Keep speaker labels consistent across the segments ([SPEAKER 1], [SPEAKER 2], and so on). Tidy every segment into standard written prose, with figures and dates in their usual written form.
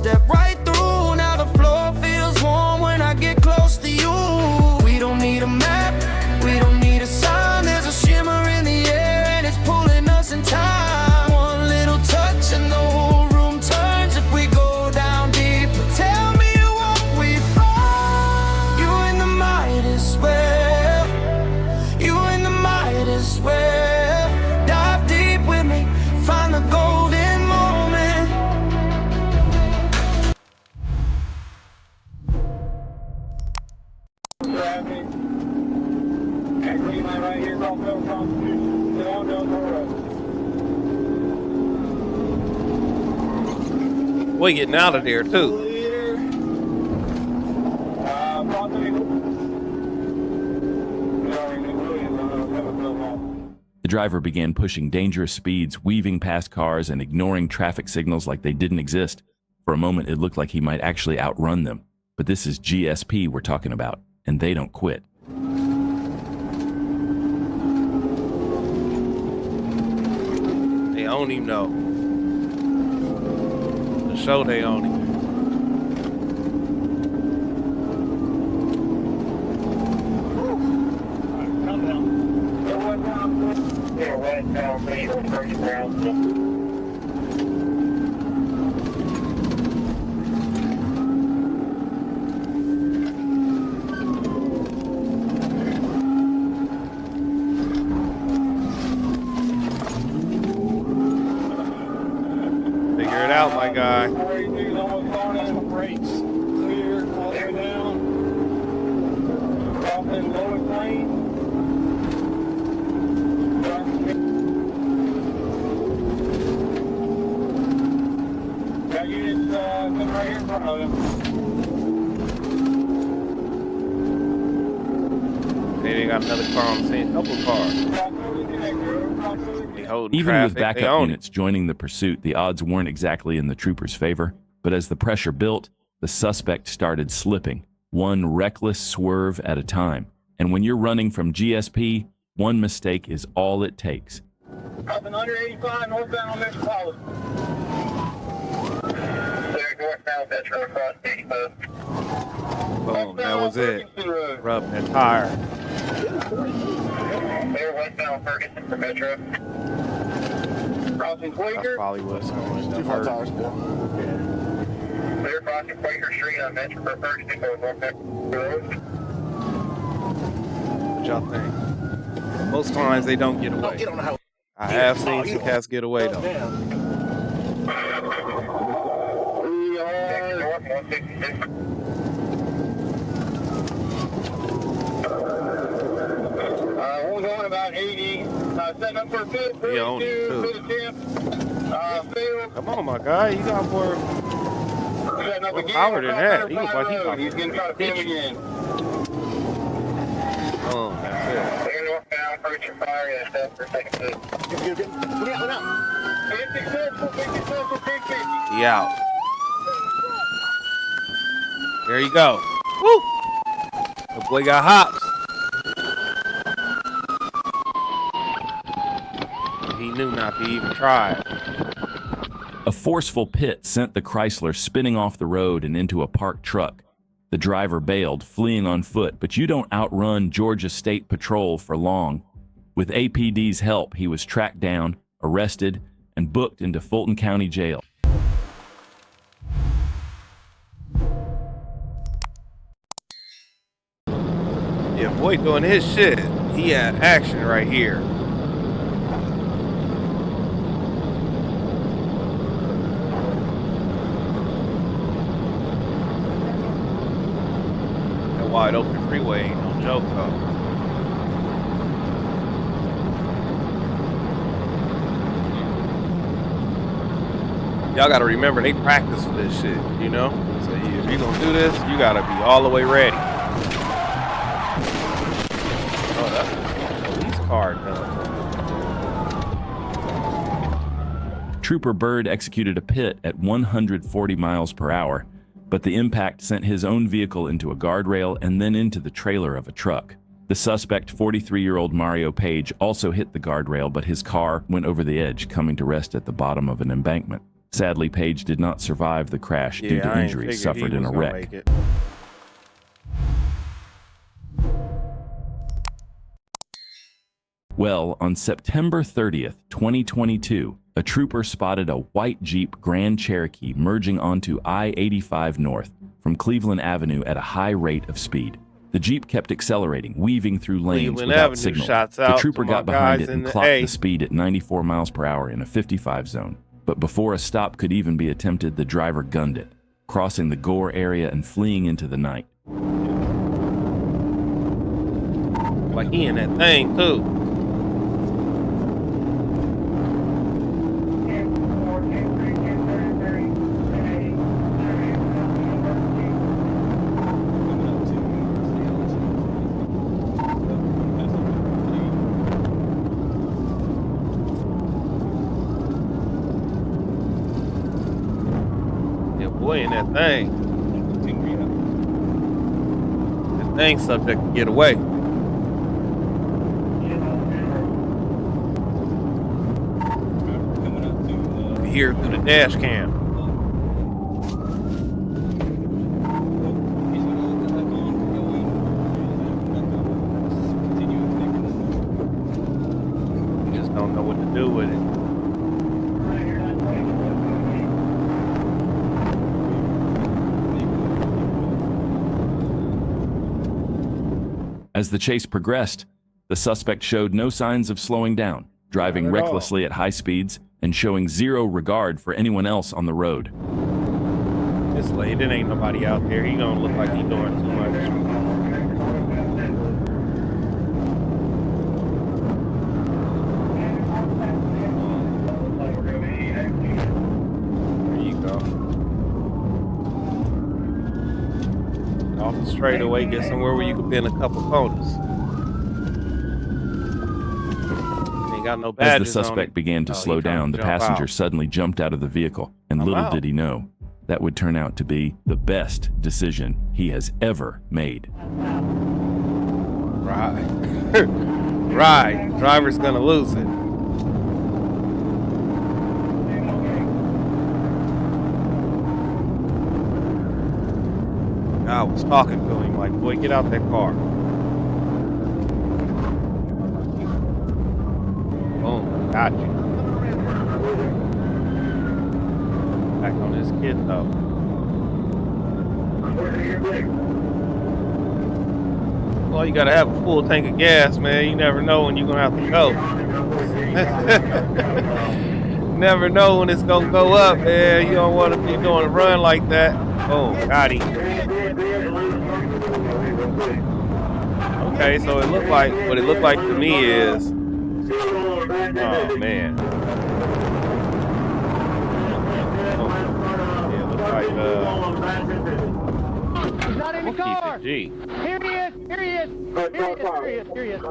[SPEAKER 1] step right through. Now the floor feels warm when I get close to you. We don't need a map, we don't need a sign. There's a shimmer in the air and it's pulling us in time. One little touch and the whole room turns. If we go down deep, tell me what we find. You and the Midas well, you and the Midas well. Dive deep with me, find the golden moment.
[SPEAKER 2] Traffic. That green line right here is off Federal Constitution. Get on down the road.
[SPEAKER 3] We're getting out of there too.
[SPEAKER 2] Clear.
[SPEAKER 4] The driver began pushing dangerous speeds, weaving past cars and ignoring traffic signals like they didn't exist. For a moment, it looked like he might actually outrun them. But this is GSP we're talking about, and they don't quit.
[SPEAKER 3] They own him though. The show they own him. Figure it out, my guy.
[SPEAKER 2] 42's almost gone in the brakes. Clear, all the way down. Crossing lowest lane. Got units coming right here in front of them.
[SPEAKER 3] They got another car on the scene. Couple cars. They holding
[SPEAKER 4] Even
[SPEAKER 3] traffic.
[SPEAKER 4] with
[SPEAKER 3] They
[SPEAKER 4] backup
[SPEAKER 3] own it.
[SPEAKER 4] units joining the pursuit, the odds weren't exactly in the troopers' favor. But as the pressure built, the suspect started slipping, one reckless swerve at a time. And when you're running from GSP, one mistake is all it takes.
[SPEAKER 2] Up and under 85, northbound on Metropolitan. Clear northbound Metro across 85.
[SPEAKER 3] Boom, that was it.
[SPEAKER 2] Ferguson Road.
[SPEAKER 3] Rubbing that tire.
[SPEAKER 2] Clear westbound Ferguson for Metro. Crossing
[SPEAKER 3] That's
[SPEAKER 2] Quaker.
[SPEAKER 3] probably what's going to hurt.
[SPEAKER 2] Clear crossing Quaker Street on Metro for Ferguson going north Metro Road.
[SPEAKER 3] What y'all think? Most times they don't get away. I have seen some cats get away though.
[SPEAKER 2] We are north 166. We're going about 80. Setting up for a bit.
[SPEAKER 3] He owned it, too.
[SPEAKER 2] Bit attempt. Failed.
[SPEAKER 3] Come on, my guy. You got more.
[SPEAKER 2] Setting up
[SPEAKER 3] More
[SPEAKER 2] again.
[SPEAKER 3] power than that. He
[SPEAKER 2] Road.
[SPEAKER 3] looks like he got
[SPEAKER 2] He's going to try to pin
[SPEAKER 3] pitch you.
[SPEAKER 2] again.
[SPEAKER 3] Oh, that's
[SPEAKER 2] Clear northbound, approaching fire. Yeah, set for second foot. Big successful, big successful, big 50.
[SPEAKER 3] it. He out. There you go. Woo! The boy got hops. He knew not to even try it.
[SPEAKER 4] A forceful pit sent the Chrysler spinning off the road and into a parked truck. The driver bailed, fleeing on foot, but you don't outrun Georgia State Patrol for long. With APD's help, he was tracked down, arrested, and booked into Fulton County Jail.
[SPEAKER 3] Yeah, boy doing his shit. He had action right here. That wide open freeway ain't no joke though. Y'all gotta remember they practice for this shit, you know? So if you're gonna do this, you gotta be all the way ready. Oh, that's a police car done.
[SPEAKER 4] Trooper Bird executed a pit at 140 miles per hour, but the impact sent his own vehicle into a guardrail and then into the trailer of a truck. The suspect, 43-year-old Mario Page, also hit the guardrail, but his car went over the edge, coming to rest at the bottom of an embankment. Sadly, Page did not survive the crash due to
[SPEAKER 3] I ain't
[SPEAKER 4] injuries
[SPEAKER 3] figured he
[SPEAKER 4] suffered in
[SPEAKER 3] was
[SPEAKER 4] a
[SPEAKER 3] gonna
[SPEAKER 4] wreck.
[SPEAKER 3] make it.
[SPEAKER 4] Well, on September 30th, 2022, a trooper spotted a white Jeep Grand Cherokee merging onto I-85 North from Cleveland Avenue at a high rate of speed. The Jeep kept accelerating, weaving through lanes
[SPEAKER 3] Cleveland
[SPEAKER 4] without
[SPEAKER 3] Avenue,
[SPEAKER 4] signal.
[SPEAKER 3] shots
[SPEAKER 4] The
[SPEAKER 3] out
[SPEAKER 4] trooper
[SPEAKER 3] to my
[SPEAKER 4] got behind
[SPEAKER 3] guys
[SPEAKER 4] it
[SPEAKER 3] in
[SPEAKER 4] and
[SPEAKER 3] the
[SPEAKER 4] clocked
[SPEAKER 3] A.
[SPEAKER 4] the speed at 94 miles per hour in a 55 zone. But before a stop could even be attempted, the driver gunned it, crossing the Gore area and fleeing into the night.
[SPEAKER 3] Like he in that thing too. Yeah, boy in that thing. That thing subject to get away. Here through the dash cam. Just don't know what to do with it.
[SPEAKER 4] As the chase progressed, the suspect showed no signs of slowing down, driving
[SPEAKER 3] Not at all.
[SPEAKER 4] recklessly at high speeds and showing zero regard for anyone else on the road.
[SPEAKER 3] This late, it ain't nobody out there. He gonna look like he doing too much. There you go. Off the straightaway, get somewhere where you can bend a couple corners. Ain't got no
[SPEAKER 4] As
[SPEAKER 3] badges
[SPEAKER 4] the
[SPEAKER 3] on
[SPEAKER 4] suspect
[SPEAKER 3] it.
[SPEAKER 4] began to
[SPEAKER 3] Oh, he
[SPEAKER 4] slow
[SPEAKER 3] trying
[SPEAKER 4] down,
[SPEAKER 3] to
[SPEAKER 4] the
[SPEAKER 3] jump
[SPEAKER 4] passenger
[SPEAKER 3] out.
[SPEAKER 4] suddenly jumped out of the vehicle, and
[SPEAKER 3] I'm
[SPEAKER 4] little
[SPEAKER 3] out.
[SPEAKER 4] did he know that would turn out to be the best decision he has ever made.
[SPEAKER 3] Right. Right. Driver's gonna lose it. I was talking to him like, boy, get out that car. Boom, got you. Back on this kid though. Well, you gotta have a full tank of gas, man. You never know when you're gonna have to go. Never know when it's gonna go up, man. You don't want to be doing a run like that. Oh, got him. Okay, so it looked like what it looked like to me is, oh man. Yeah, it looked like
[SPEAKER 5] He's not in the car.
[SPEAKER 3] G.
[SPEAKER 5] Here he is. Here he is. Here he is. Here he is. Here he is.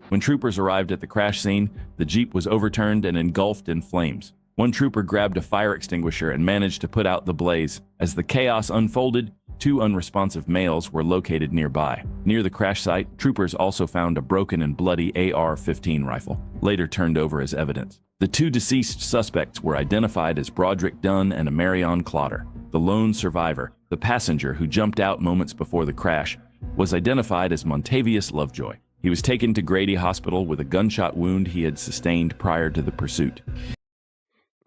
[SPEAKER 4] When troopers arrived at the crash scene, the Jeep was overturned and engulfed in flames. One trooper grabbed a fire extinguisher and managed to put out the blaze. As the chaos unfolded, two unresponsive males were located nearby. Near the crash site, troopers also found a broken and bloody AR-15 rifle, later turned over as evidence. The two deceased suspects were identified as Broderick Dunn and Amarion Clotter. The lone survivor, the passenger who jumped out moments before the crash, was identified as Montavious Lovejoy. He was taken to Grady Hospital with a gunshot wound he had sustained prior to the pursuit.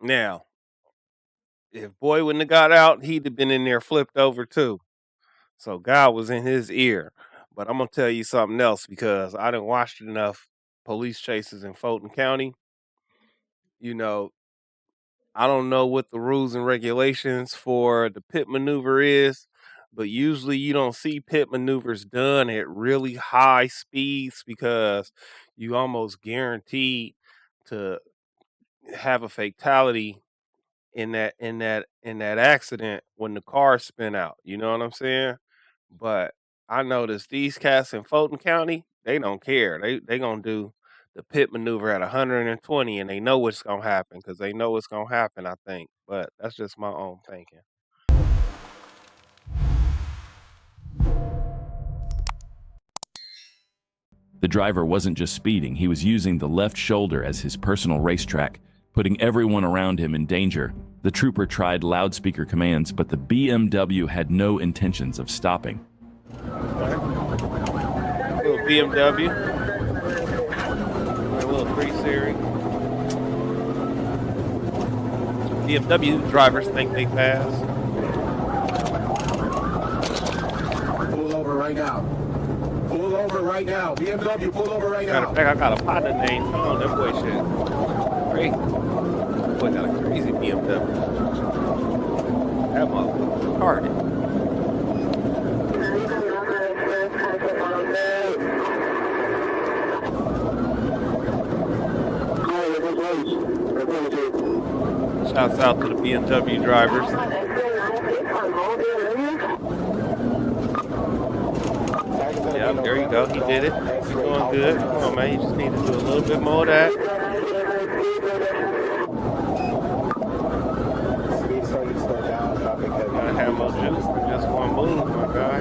[SPEAKER 3] Now, if boy wouldn't have got out, he'd have been in there flipped over too. So God was in his ear. But I'm gonna tell you something else because I done watched enough police chases in Fulton County. You know, I don't know what the rules and regulations for the pit maneuver is, but usually you don't see pit maneuvers done at really high speeds because you almost guaranteed to have a fatality in that accident when the car spin out. You know what I'm saying? But I noticed these cats in Fulton County, they don't care. They gonna do the pit maneuver at 120, and they know what's gonna happen because they know what's gonna happen. I think, but that's just my own thinking.
[SPEAKER 4] The driver wasn't just speeding, he was using the left shoulder as his personal racetrack, putting everyone around him in danger. The trooper tried loudspeaker commands, but the BMW had no intentions of stopping.
[SPEAKER 3] Little BMW. A little 3 Series. BMW drivers think they fast.
[SPEAKER 6] Pull over right now. Pull over right now. BMW, pull over right now.
[SPEAKER 3] Matter of fact, I got a partner named Tom. That boy shit. Great. That boy got a crazy BMW. That motherfucker retarded. Shouts out to the BMW drivers. Yeah, there you go. He did it. He's doing good. Come on, man. You just need to do a little bit more of that. Gotta have more juice than just one move, my guy.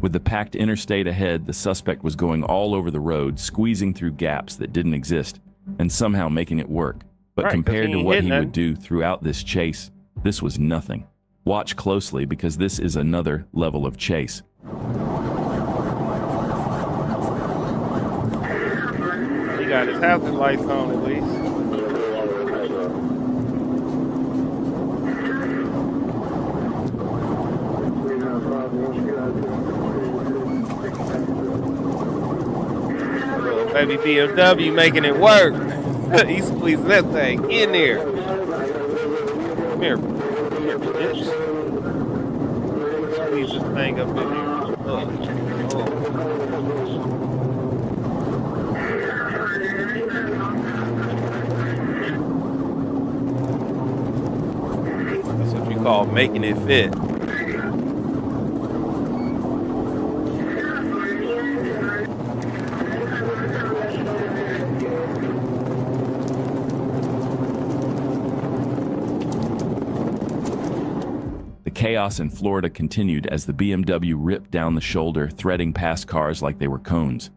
[SPEAKER 4] With the packed interstate ahead, the suspect was going all over the road, squeezing through gaps that didn't exist, and somehow making it work. But
[SPEAKER 3] Right, 'cause
[SPEAKER 4] compared
[SPEAKER 3] he
[SPEAKER 4] to
[SPEAKER 3] ain't
[SPEAKER 4] what
[SPEAKER 3] hitting
[SPEAKER 4] he
[SPEAKER 3] nothing.
[SPEAKER 4] would do throughout this chase, this was nothing. Watch closely because this is another level of chase.
[SPEAKER 3] He got his hazard lights on at least. Little baby BMW making it work. He's squeezing that thing in there. Come here. Come here, bitch. Squeeze this thing up in here. That's what you call making it fit.
[SPEAKER 4] The chaos in Florida continued as the BMW ripped down the shoulder, threading past cars like they were cones.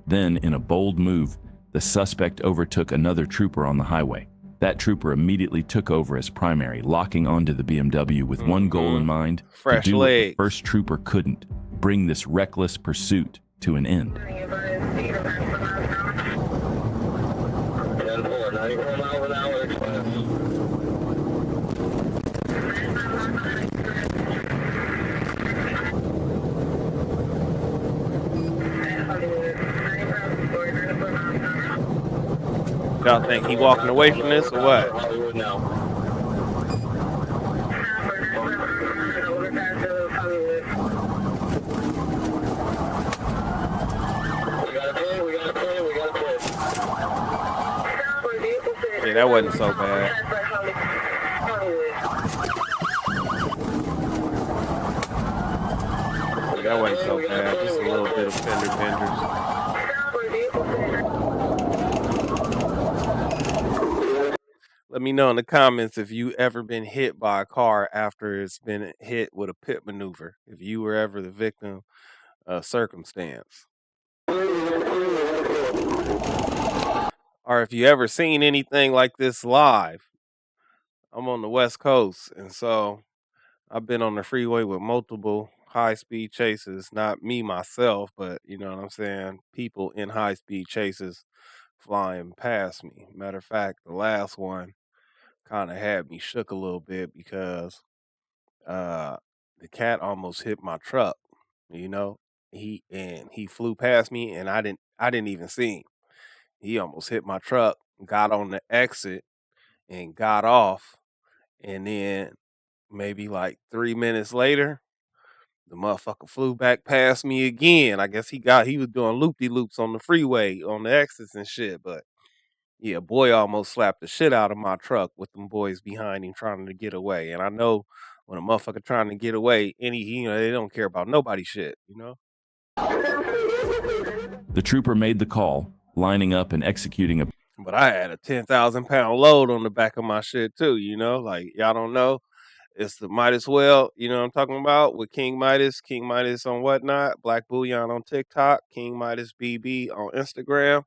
[SPEAKER 4] Then, in a bold move, the suspect overtook another trooper on the highway. That trooper immediately took over as primary, locking onto the BMW with one goal in mind:
[SPEAKER 3] Fresh
[SPEAKER 4] to do what the
[SPEAKER 3] legs.
[SPEAKER 4] first trooper couldn't, bring this reckless pursuit to an end.
[SPEAKER 2] 94 miles an hour express.
[SPEAKER 3] Y'all think he walking away from this or what?
[SPEAKER 2] Hollywood now. We got a play, we got a play, we got a play.
[SPEAKER 3] Yeah, that wasn't so bad. That wasn't so bad. Just a little bit of fender benders. Let me know in the comments if you ever been hit by a car after it's been hit with a pit maneuver. If you were ever the victim of circumstance. Or if you ever seen anything like this live. I'm on the West Coast, and so I've been on the freeway with multiple high-speed chases. Not me myself, but you know what I'm saying? People in high-speed chases flying past me. Matter of fact, the last one kind of had me shook a little bit because the cat almost hit my truck. You know, he flew past me, and I didn't even see him. He almost hit my truck, got on the exit, and got off, and then maybe like 3 minutes later, the motherfucker flew back past me again. I guess he was doing loopy-loops on the freeway, on the exits and shit, but yeah, boy almost slapped the shit out of my truck with them boys behind him trying to get away. And I know when a motherfucker trying to get away, they don't care about nobody's shit, you know?
[SPEAKER 4] The trooper made the call, lining up and executing a
[SPEAKER 3] But I had a 10,000 pound load on the back of my shit too, you know? Like, y'all don't know. It's the might as well, you know what I'm talking about, with King Midas on whatnot, Black Bullion on TikTok, King Midas BB on Instagram.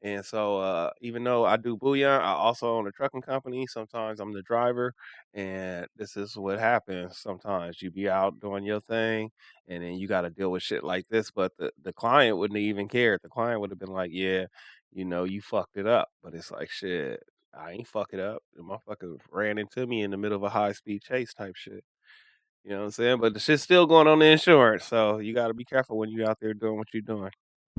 [SPEAKER 3] And so, even though I do bullion, I also own a trucking company. Sometimes I'm the driver, and this is what happens. Sometimes you be out doing your thing, and then you got to deal with shit like this. But the client wouldn't even care. The client would have been like, "Yeah, you fucked it up." But it's like, shit, I ain't fuck it up. The motherfucker ran into me in the middle of a high speed chase type shit. You know what I'm saying? But the shit's still going on the insurance, so you got to be careful when you're out there doing what you're doing.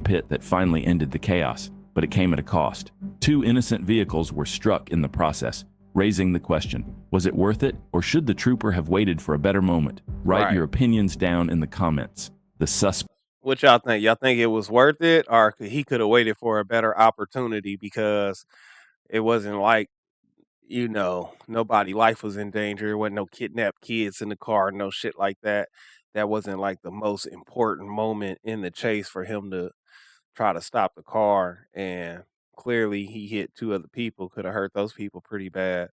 [SPEAKER 4] Pit that finally ended the chaos, but it came at a cost. 2 innocent vehicles were struck in the process, raising the question, was it worth it, or should the trooper have waited for a better moment? Write
[SPEAKER 3] Right.
[SPEAKER 4] your opinions down in the comments. The suspect
[SPEAKER 3] What y'all think? Y'all think it was worth it, or he could have waited for a better opportunity because it wasn't like, nobody life was in danger. There wasn't no kidnapped kids in the car, no shit like that. That wasn't like the most important moment in the chase for him to try to stop the car. And clearly he hit 2 other people, could have hurt those people pretty bad.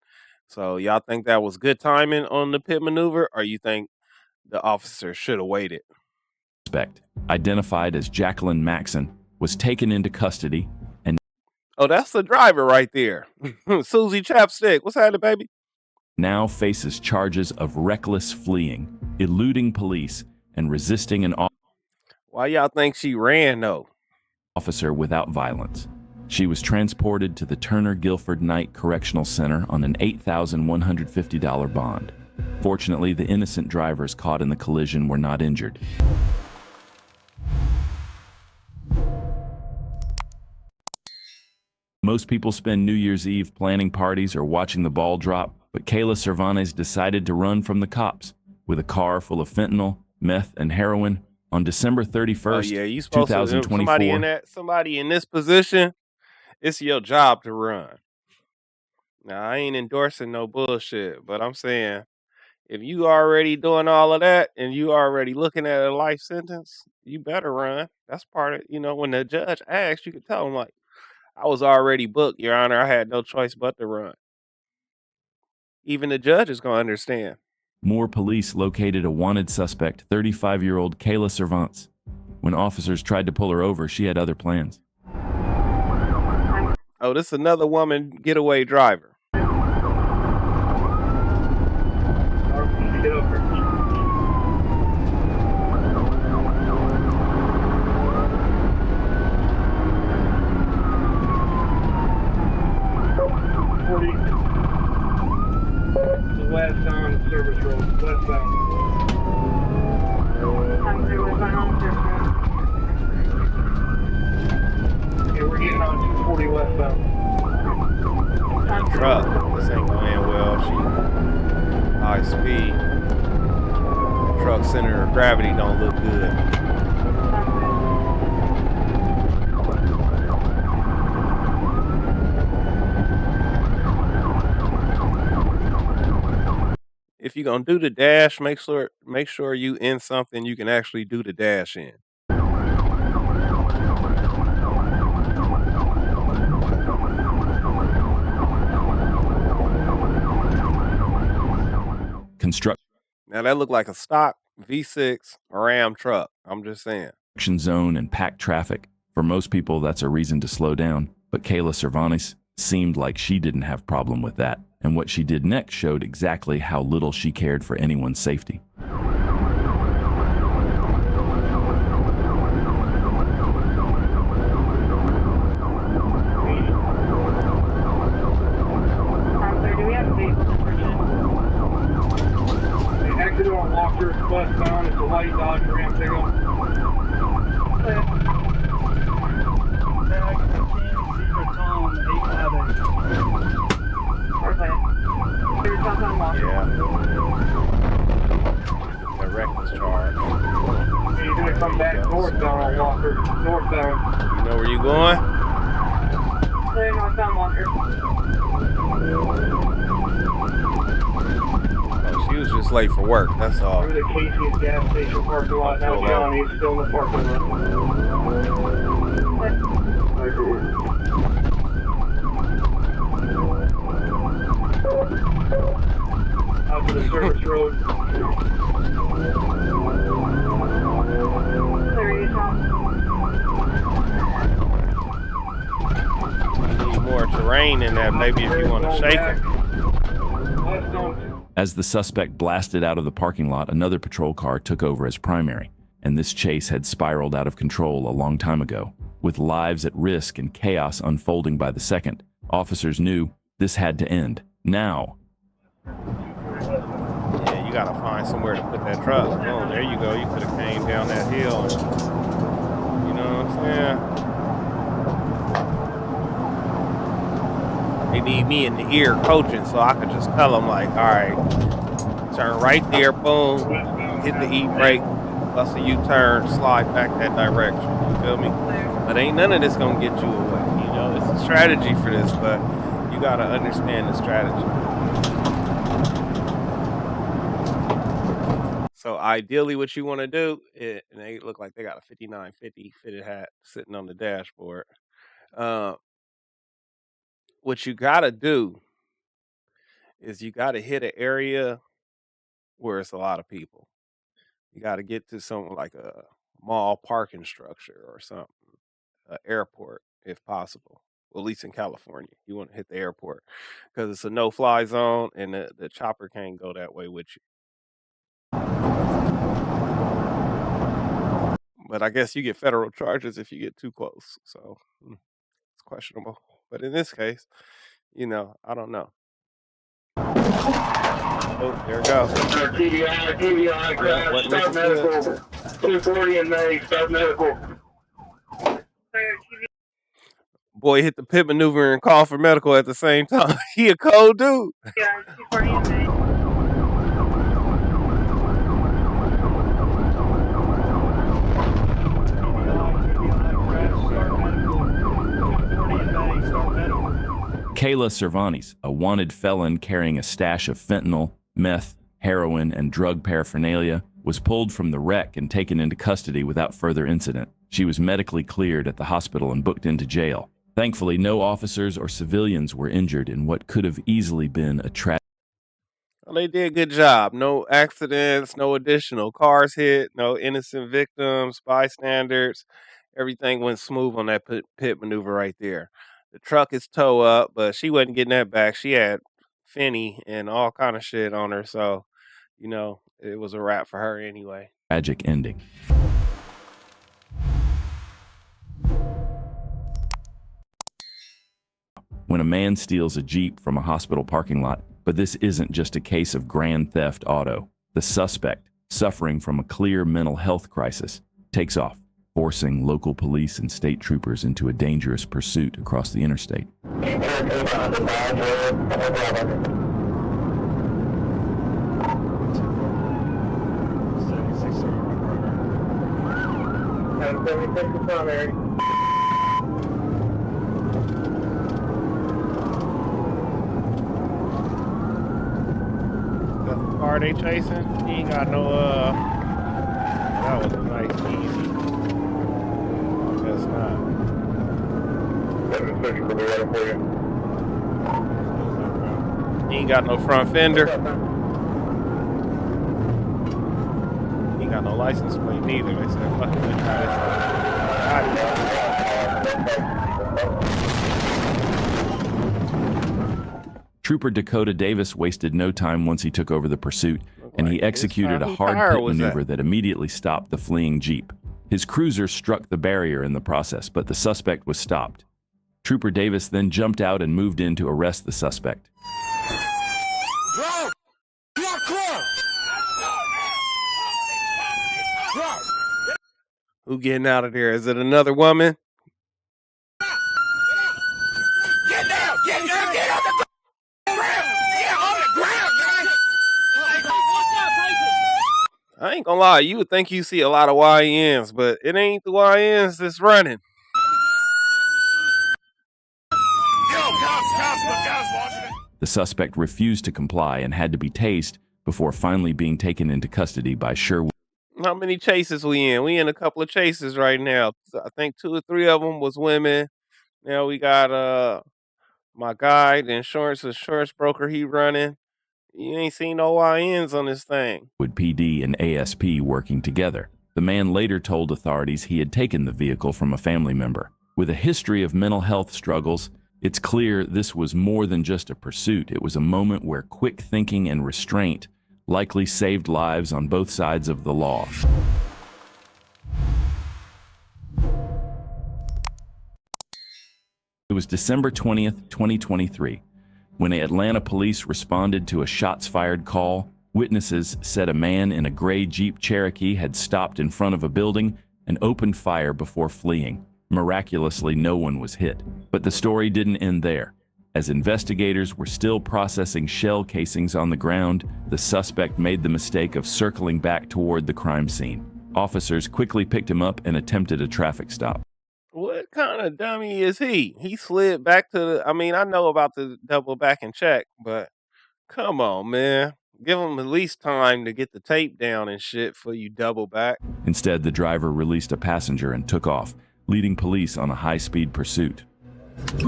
[SPEAKER 3] So y'all think that was good timing on the pit maneuver, or you think the officer should have waited?
[SPEAKER 4] identified as Jacqueline Maxon, was taken into custody and
[SPEAKER 3] Oh, that's the driver right there. Susie Chapstick. What's happening, baby?
[SPEAKER 4] now faces charges of reckless fleeing, eluding police, and resisting an
[SPEAKER 3] Why y'all think she ran though?
[SPEAKER 4] officer without violence. She was transported to the Turner Guilford Knight Correctional Center on an $8,150 bond. Fortunately, the innocent drivers caught in the collision were not injured. Most people spend New Year's Eve planning parties or watching the ball drop, but Kayla Cervantes decided to run from the cops with a car full of fentanyl, meth, and heroin on December 31st,
[SPEAKER 3] Oh yeah, you supposed to.
[SPEAKER 4] 2024.
[SPEAKER 3] Somebody in this position, it's your job to run. Now I ain't endorsing no bullshit, but I'm saying if you already doing all of that and you already looking at a life sentence, you better run. That's part of when the judge asks, you can tell him like, I was already booked, Your Honor. I had no choice but to run. Even the judge is gonna understand.
[SPEAKER 4] More police located a wanted suspect, 35-year-old Kayla Cervantes. When officers tried to pull her over, she had other plans.
[SPEAKER 3] Oh, this is another woman getaway driver.
[SPEAKER 2] Get over. Westbound service road, westbound. Okay, we're getting on 240 westbound.
[SPEAKER 3] That truck. This ain't gonna end well. She high speed. The truck center of gravity don't look good. If you're gonna do the dash, make sure you in something you can actually do the dash in.
[SPEAKER 4] Construction
[SPEAKER 3] Now that looked like a stock V6 Ram truck. I'm just saying.
[SPEAKER 4] zone and packed traffic. For most people, that's a reason to slow down. But Kayla Cervantes seemed like she didn't have problem with that. And what she did next showed exactly how little she cared for anyone's safety.
[SPEAKER 2] Exit on Walker, westbound, it's a light Dodge Ram pickup.
[SPEAKER 3] Yeah. The reckless charge.
[SPEAKER 2] And you're gonna come back northbound on Walker, northbound.
[SPEAKER 3] You know where you going? Oh, she was just late for work. That's all.
[SPEAKER 2] We're the Casey's gas station parking lot now. Johnny's still in the parking lot. Out to the service
[SPEAKER 3] terrain in that, maybe if you want to shake them.
[SPEAKER 4] As the suspect blasted out of the parking lot, another patrol car took over as primary, and this chase had spiraled out of control a long time ago. With lives at risk and chaos unfolding by the second, officers knew this had to end. Now.
[SPEAKER 3] Yeah, you gotta find somewhere to put that truck. Boom, there you go. You could have came down that hill. And, you know what I'm saying? They need me in the ear coaching, so I could just tell them like, all right, turn right there, boom, hit the E-brake, bust a U-turn, slide back that direction. You feel me? But ain't none of this gonna get you away. You know, it's a strategy for this, but you gotta understand the strategy. So ideally, what you want to do, and they look like they got a 5950 fitted hat sitting on the dashboard. What you gotta do is you gotta hit an area where it's a lot of people. You gotta get to something like a mall parking structure or something, an airport if possible. Well, at least in California, you want to hit the airport because it's a no-fly zone, and the chopper can't go that way with you. But I guess you get federal charges if you get too close, so it's questionable. But in this case, you know, I don't know. Oh, there it goes.
[SPEAKER 2] TBI, crash, start medical. 240 in May, start medical.
[SPEAKER 3] Boy hit the pit maneuver and call for medical at the same time. He a cold dude.
[SPEAKER 5] Yeah, 240 in May.
[SPEAKER 4] Kayla Cervantes, a wanted felon carrying a stash of fentanyl, meth, heroin, and drug paraphernalia, was pulled from the wreck and taken into custody without further incident. She was medically cleared at the hospital and booked into jail. Thankfully, no officers or civilians were injured in what could have easily been a tragedy.
[SPEAKER 3] Well, they did a good job. No accidents, no additional cars hit, no innocent victims, bystanders. Everything went smooth on that pit maneuver right there. The truck is tow up, but she wasn't getting that back. She had Finney and all kind of shit on her, so you know it was a wrap for her anyway.
[SPEAKER 4] Tragic ending. When a man steals a Jeep from a hospital parking lot, but this isn't just a case of grand theft auto. The suspect, suffering from a clear mental health crisis, takes off, forcing local police and state troopers into a dangerous pursuit across the interstate.
[SPEAKER 3] That's the car they chasing. He ain't got no that was a nice easy. Guess not. He ain't got no front fender. He ain't got no license plate neither. They said, fuck it, let's try this.
[SPEAKER 4] Trooper Dakota Davis wasted no time once he took over the pursuit, and he executed a
[SPEAKER 3] Whose
[SPEAKER 4] hard
[SPEAKER 3] tire
[SPEAKER 4] pit
[SPEAKER 3] was
[SPEAKER 4] maneuver that immediately stopped the fleeing Jeep. His cruiser struck the barrier in the process, but the suspect was stopped. Trooper Davis then jumped out and moved in to arrest the suspect.
[SPEAKER 3] Who getting out of there? Is it another woman?
[SPEAKER 7] Get down! Get down! Get on the ground! Get on the ground, man!
[SPEAKER 3] I ain't gonna lie, you would think you see a lot of YNs, but it ain't the YNs that's running.
[SPEAKER 7] Yo, cops, look, guys watching it.
[SPEAKER 4] The suspect refused to comply and had to be tased before finally being taken into custody by Sherwood.
[SPEAKER 3] How many chases we in? We in a couple of chases right now. I think 2 or 3 of them was women. Now we got my guy, the insurance broker, he running. You ain't seen no YNs on this thing.
[SPEAKER 4] With PD and ASP working together. The man later told authorities he had taken the vehicle from a family member. With a history of mental health struggles, It's clear this was more than just a pursuit. It was a moment where quick thinking and restraint likely saved lives on both sides of the law. It was December 20th, 2023, when Atlanta police responded to a shots-fired call. Witnesses said a man in a gray Jeep Cherokee had stopped in front of a building and opened fire before fleeing. Miraculously, no one was hit. But the story didn't end there. As investigators were still processing shell casings on the ground, the suspect made the mistake of circling back toward the crime scene. Officers quickly picked him up and attempted a traffic stop.
[SPEAKER 3] What kind of dummy is he? He slid back to the. I mean, I know about the double back and check, but come on, man. Give him at least time to get the tape down and shit for you double back.
[SPEAKER 4] Instead, the driver released a passenger and took off, leading police on a high-speed pursuit.
[SPEAKER 3] Boy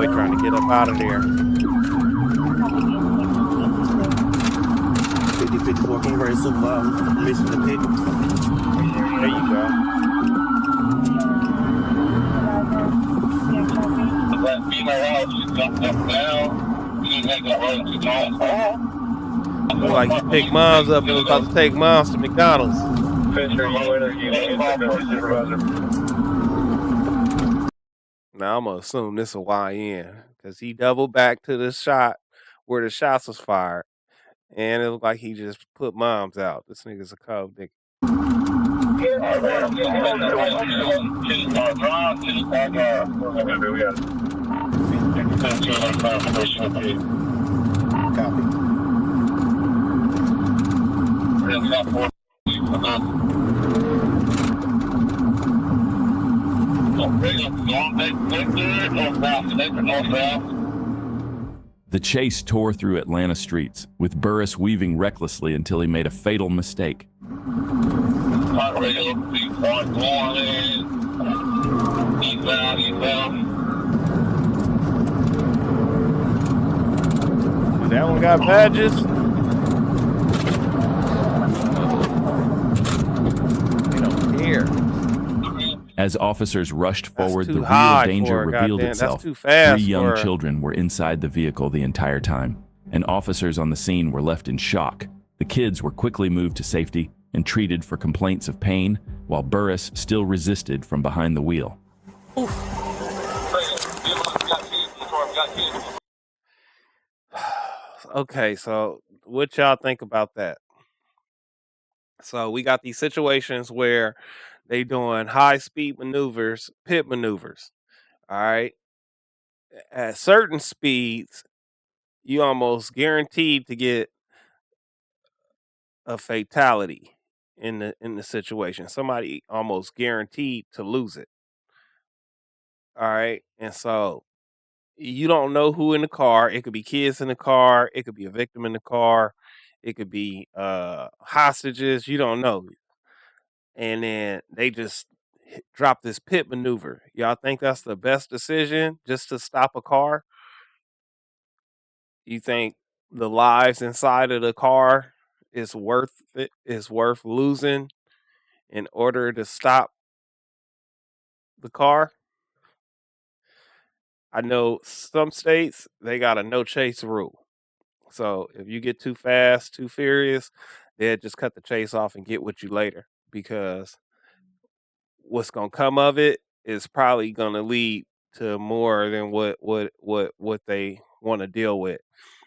[SPEAKER 3] trying to get up out of there.
[SPEAKER 8] 50-54, can you raise some mission to people?
[SPEAKER 3] There you go.
[SPEAKER 2] That female out just jumped up down. She ain't got right to
[SPEAKER 3] Look like he picked moms up and was about to take moms to McDonald's. Now I'm gonna assume this a YN because he doubled back to the shot where the shots was fired, and it looked like he just put moms out. This nigga's a cold nigga.
[SPEAKER 4] The chase tore through Atlanta streets, with Burris weaving recklessly until he made a fatal mistake.
[SPEAKER 3] That one got badges. They don't care.
[SPEAKER 4] As officers rushed forward,
[SPEAKER 3] too
[SPEAKER 4] the real
[SPEAKER 3] high
[SPEAKER 4] danger
[SPEAKER 3] for it,
[SPEAKER 4] revealed
[SPEAKER 3] goddamn. That's
[SPEAKER 4] itself.
[SPEAKER 3] too fast
[SPEAKER 4] 3 young
[SPEAKER 3] for it.
[SPEAKER 4] children were inside the vehicle the entire time, and officers on the scene were left in shock. The kids were quickly moved to safety and treated for complaints of pain, while Burris still resisted from behind the wheel.
[SPEAKER 3] Okay, so what y'all think about that? So we got these situations where they doing high speed maneuvers, pit maneuvers. All right. At certain speeds, you almost guaranteed to get a fatality in the situation. Somebody almost guaranteed to lose it. All right. And so you don't know who in the car. It could be kids in the car, it could be a victim in the car, it could be hostages, you don't know. And then they just drop this pit maneuver. Y'all think that's the best decision just to stop a car? You think the lives inside of the car is worth it, is worth losing in order to stop the car? I know some states they got a no chase rule. So if you get too fast, too furious, they'll just cut the chase off and get with you later, because what's gonna come of it is probably gonna lead to more than what they want to deal with.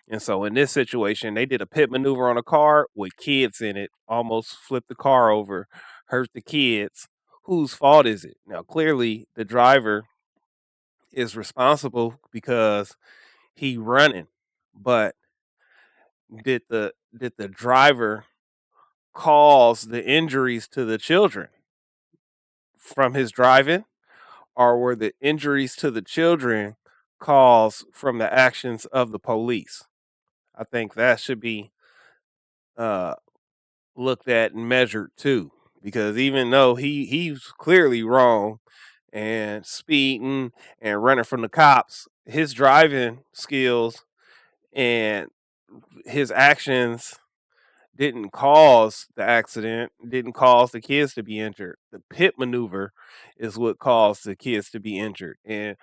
[SPEAKER 3] And so in this situation, they did a pit maneuver on a car with kids in it, almost flipped the car over, hurt the kids. Whose fault is it? Now clearly the driver is responsible because he running, but did the driver cause the injuries to the children from his driving, or were the injuries to the children caused from the actions of the police? I think that should be looked at and measured too, because even though he's clearly wrong and speeding and running from the cops, his driving skills and his actions didn't cause the accident, didn't cause the kids to be injured. The pit maneuver is what caused the kids to be injured. And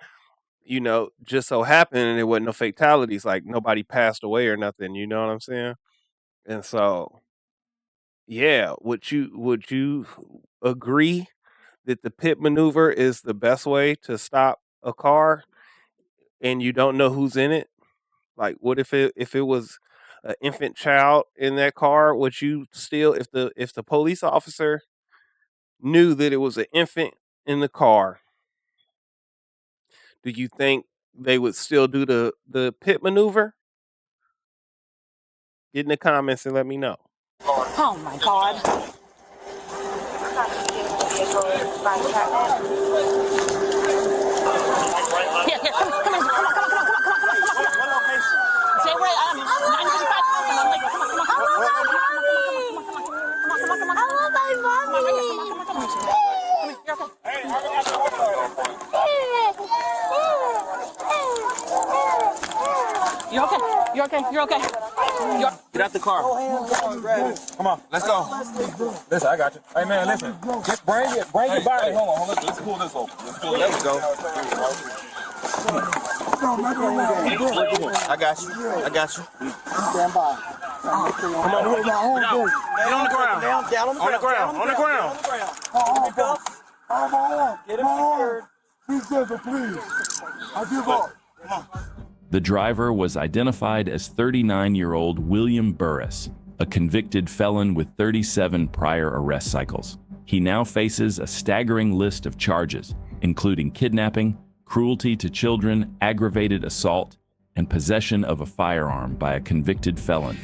[SPEAKER 3] just so happened there wasn't no fatalities, like nobody passed away or nothing, you know what I'm saying? And so, yeah, would you agree that the pit maneuver is the best way to stop a car and you don't know who's in it? Like, what if it was an infant child in that car? Would you still, if the police officer knew that it was an infant in the car, do you think they would still do the pit maneuver? Get in the comments and let me know.
[SPEAKER 9] Oh my God. Here, come on, Stay right, 955. Come on, come on, I want my mommy. Come on. You're okay. You're okay. You're okay.
[SPEAKER 7] Get out the car. Come on, let's go. Listen, I got you. Hey man, listen. Just bring your body. Hey, hold on. Let's pull this over. There we go. I got you.
[SPEAKER 6] Stand by.
[SPEAKER 7] Come on. Get on the ground. Down on the ground. On the ground.
[SPEAKER 6] Get him secured. Please. I give up.
[SPEAKER 4] The driver was identified as 39-year-old William Burris, a convicted felon with 37 prior arrest cycles. He now faces a staggering list of charges, including kidnapping, cruelty to children, aggravated assault, and possession of a firearm by a convicted felon.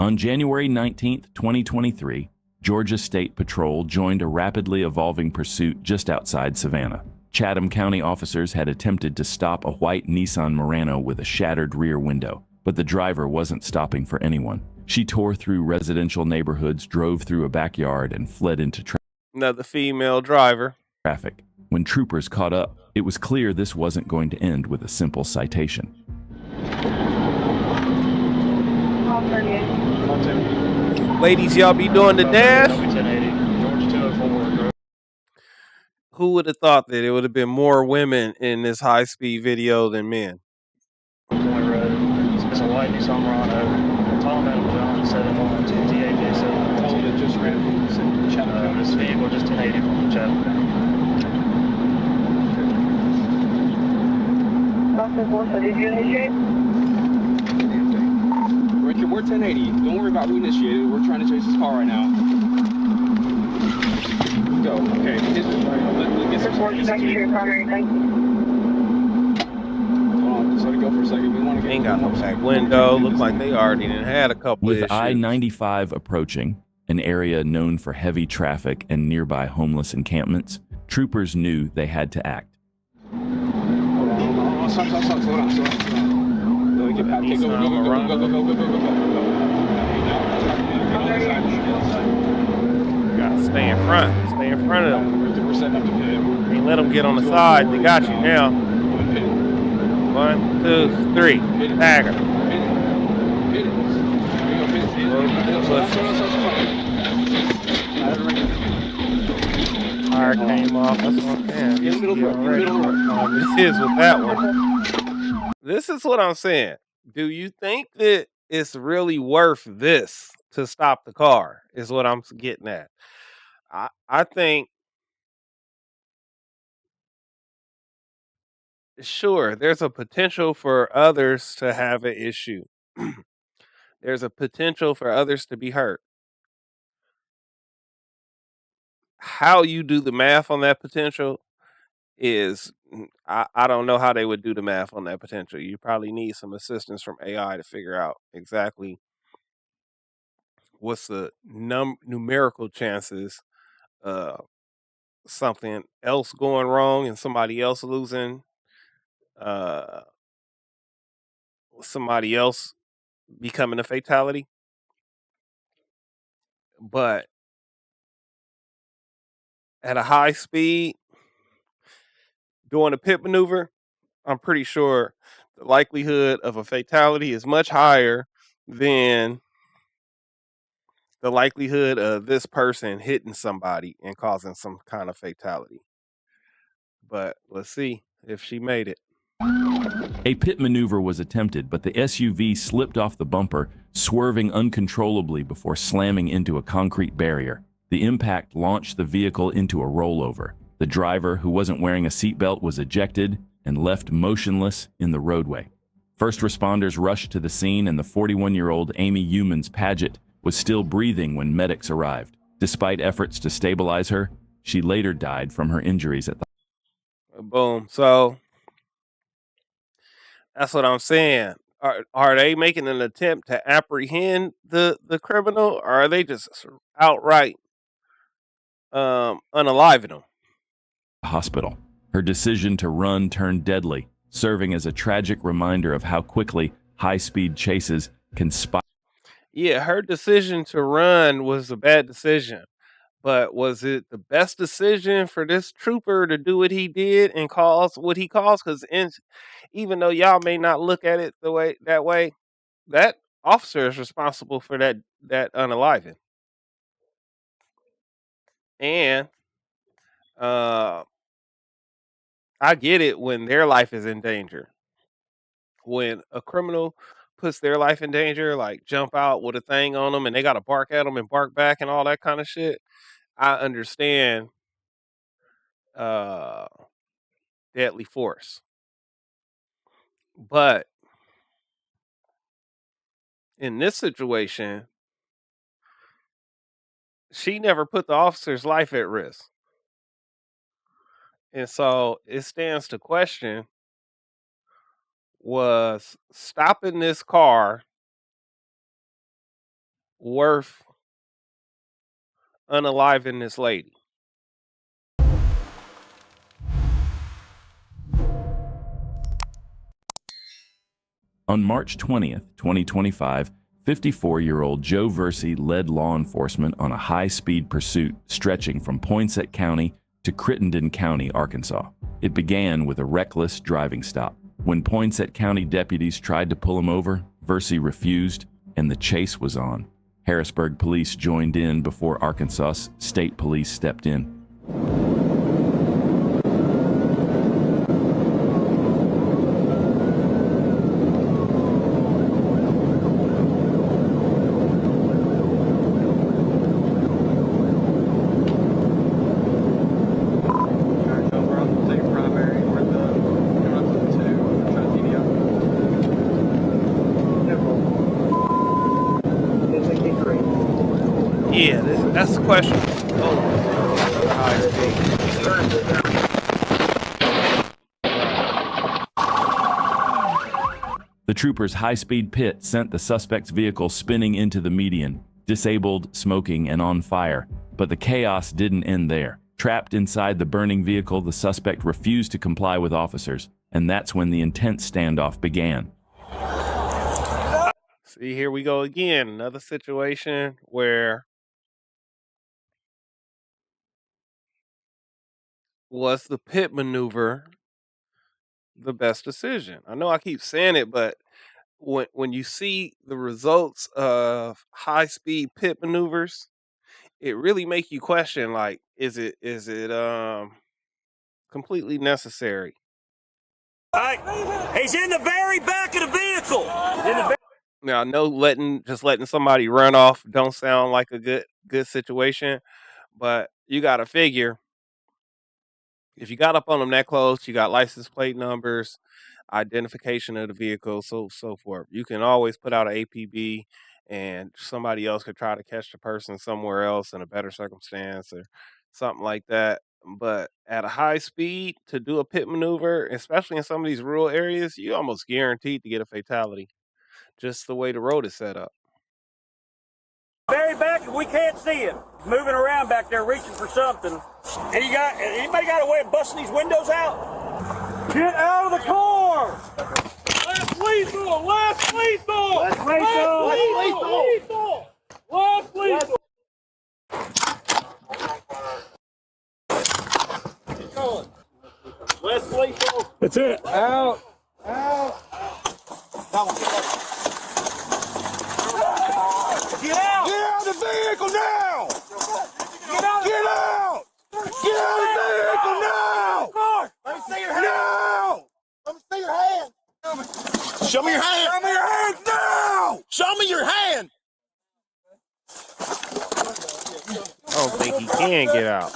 [SPEAKER 4] On January 19, 2023, Georgia State Patrol joined a rapidly evolving pursuit just outside Savannah. Chatham County officers had attempted to stop a white Nissan Murano with a shattered rear window, but the driver wasn't stopping for anyone. She tore through residential neighborhoods, drove through a backyard, and fled into
[SPEAKER 3] Another female driver.
[SPEAKER 4] traffic. When troopers caught up, it was clear this wasn't going to end with a simple citation.
[SPEAKER 3] Ladies, y'all be doing the dash? Who would have thought that it would have been more women in this high-speed video than men?
[SPEAKER 2] It's a white Nissan Murano, tall metal John 712 TAJ 712. Just ran this vehicle just 1080 from Chatham.
[SPEAKER 10] Did you initiate?
[SPEAKER 11] We're 1080. Don't worry about who initiated. We're trying to chase this car right now. Go. Okay.
[SPEAKER 10] Back to your primary thing.
[SPEAKER 11] Hold on. Just let it go for a second. We want to get.
[SPEAKER 3] Ain't got no back window. Looks like they already done had a couple
[SPEAKER 4] With
[SPEAKER 3] issues.
[SPEAKER 4] I-95 approaching, an area known for heavy traffic and nearby homeless encampments, troopers knew they had to act.
[SPEAKER 11] Hold on. Stop. Slow down. Let me get back. Okay, go.
[SPEAKER 3] Gotta stay in front. Stay in front of them.
[SPEAKER 11] We're setting up the pit.
[SPEAKER 3] Ain't let them get on the side. They got you now. 1, 2, 3. Tagger. Tire came off. That's what I'm saying. It is with that one. This is what I'm saying. Do you think that it's really worth this to stop the car? Is what I'm getting at. I think, sure, there's a potential for others to have an issue. There's a potential for others to be hurt. How you do the math on that potential is, I don't know how they would do the math on that potential. You probably need some assistance from AI to figure out exactly what's the numerical chances of something else going wrong and somebody else losing, somebody else becoming a fatality. But at a high speed, doing a pit maneuver, I'm pretty sure the likelihood of a fatality is much higher than the likelihood of this person hitting somebody and causing some kind of fatality. But let's see if she made it.
[SPEAKER 4] A pit maneuver was attempted, but the SUV slipped off the bumper, swerving uncontrollably before slamming into a concrete barrier. The impact launched the vehicle into a rollover. The driver, who wasn't wearing a seatbelt, was ejected and left motionless in the roadway. First responders rushed to the scene, and the 41-year-old Amy Humans Paget was still breathing when medics arrived. Despite efforts to stabilize her, she later died from her injuries at the
[SPEAKER 3] Boom. So that's what I'm saying. Are they making an attempt to apprehend the criminal, or are they just outright unaliving him?
[SPEAKER 4] hospital. Her decision to run turned deadly, serving as a tragic reminder of how quickly high-speed chases can spiral.
[SPEAKER 3] Yeah, her decision to run was a bad decision, but was it the best decision for this trooper to do what he did and cause what he caused? Because even though y'all may not look at it that way, that officer is responsible for that unaliving. And I get it when their life is in danger. When a criminal puts their life in danger, like jump out with a thing on them and they got to bark at them and bark back and all that kind of shit, I understand deadly force. But in this situation, she never put the officer's life at risk. And so it stands to question, was stopping this car worth unaliving this lady?
[SPEAKER 4] On March 20th, 2025, 54-year-old Joe Versi led law enforcement on a high-speed pursuit stretching from Poinsett County to Crittenden County, Arkansas. It began with a reckless driving stop. When Poinsett County deputies tried to pull him over, Versi refused, and the chase was on. Harrisburg police joined in before Arkansas State Police stepped in.
[SPEAKER 3] Yeah, that's the question.
[SPEAKER 4] The trooper's high-speed pit sent the suspect's vehicle spinning into the median, disabled, smoking, and on fire. But the chaos didn't end there. Trapped inside the burning vehicle, the suspect refused to comply with officers, and that's when the intense standoff began.
[SPEAKER 3] See, here we go again. Another situation where was the pit maneuver the best decision? I know I keep saying it, but when you see the results of high-speed pit maneuvers, it really make you question, like, is it completely necessary?
[SPEAKER 12] He's in the very back of the vehicle.
[SPEAKER 3] Now, I know letting somebody run off don't sound like a good situation, but you got to figure, if you got up on them that close, you got license plate numbers, identification of the vehicle, so forth. You can always put out an APB, and somebody else could try to catch the person somewhere else in a better circumstance or something like that. But at a high speed to do a pit maneuver, especially in some of these rural areas, you almost guaranteed to get a fatality, just the way the road is set up.
[SPEAKER 12] Very back, we can't see him. He's moving around back there, reaching for something. And anybody got a way of busting these windows out? Get out of the car! Less lethal! Less lethal! Less lethal! Less lethal! Less lethal! That's it! Out! Out!
[SPEAKER 7] Get out! Get out of the vehicle now! Get out! Get out! Get out of the vehicle now! Let me see your hands! No! Let me see your hands! Show me your hands! Show me your hands now! Show me your hand!
[SPEAKER 3] I don't think he can get out.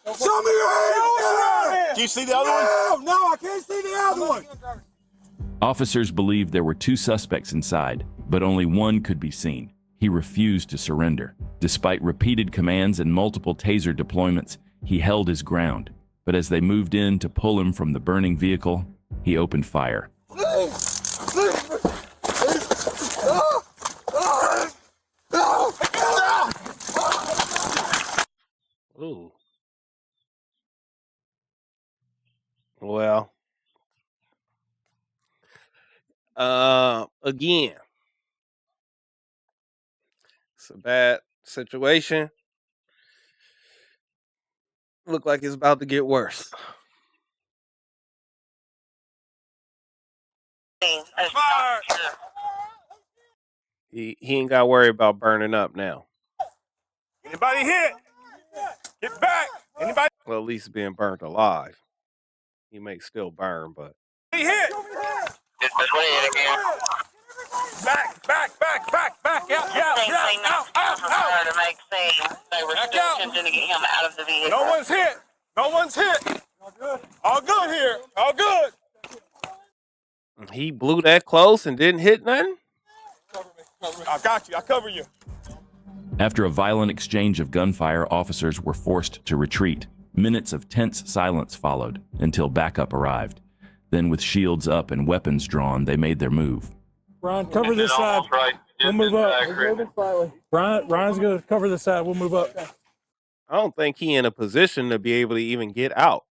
[SPEAKER 7] Show me your hands! Can you see the other one? No, I can't see the other one.
[SPEAKER 4] Officers believed there were 2 suspects inside, but only one could be seen. He refused to surrender. Despite repeated commands and multiple taser deployments, he held his ground. But as they moved in to pull him from the burning vehicle, he opened fire.
[SPEAKER 3] Ooh. Well, again, it's a bad situation. Look like it's about to get worse. He ain't got to worry about burning up now.
[SPEAKER 7] Anybody hit? Get back! Anybody
[SPEAKER 3] Well, at least being burnt alive. He may still burn, but
[SPEAKER 7] hit? Back, back, back, back, back, out, out.
[SPEAKER 10] To make scenes. They were still attempting to get him out of the vehicle.
[SPEAKER 7] No one's hit. No one's hit. All good here. All good.
[SPEAKER 3] he blew that close and didn't hit nothing?
[SPEAKER 7] I got you. I cover you.
[SPEAKER 4] After a violent exchange of gunfire, officers were forced to retreat. Minutes of tense silence followed until backup arrived. Then, with shields up and weapons drawn, they made their move.
[SPEAKER 11] Ryan, cover this side. We'll move up. Ryan's going to cover this side. We'll move up.
[SPEAKER 3] I don't think he in a position to be able to even get out.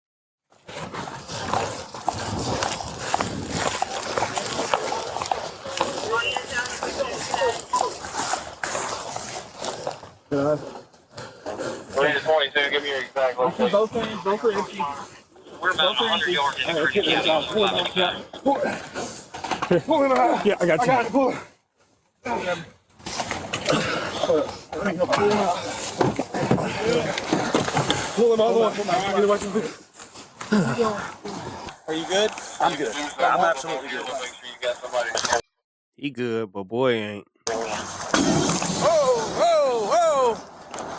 [SPEAKER 10] Where is 22? Give me your exact location.
[SPEAKER 11] Both are empty.
[SPEAKER 10] We're about 100 yards in the creek.
[SPEAKER 11] Pull him out. Yeah, I got you.
[SPEAKER 6] Pull him. Pull him all the way.
[SPEAKER 7] Are you good? I'm good. I'm absolutely good.
[SPEAKER 3] He good, but boy ain't.
[SPEAKER 7] Whoa.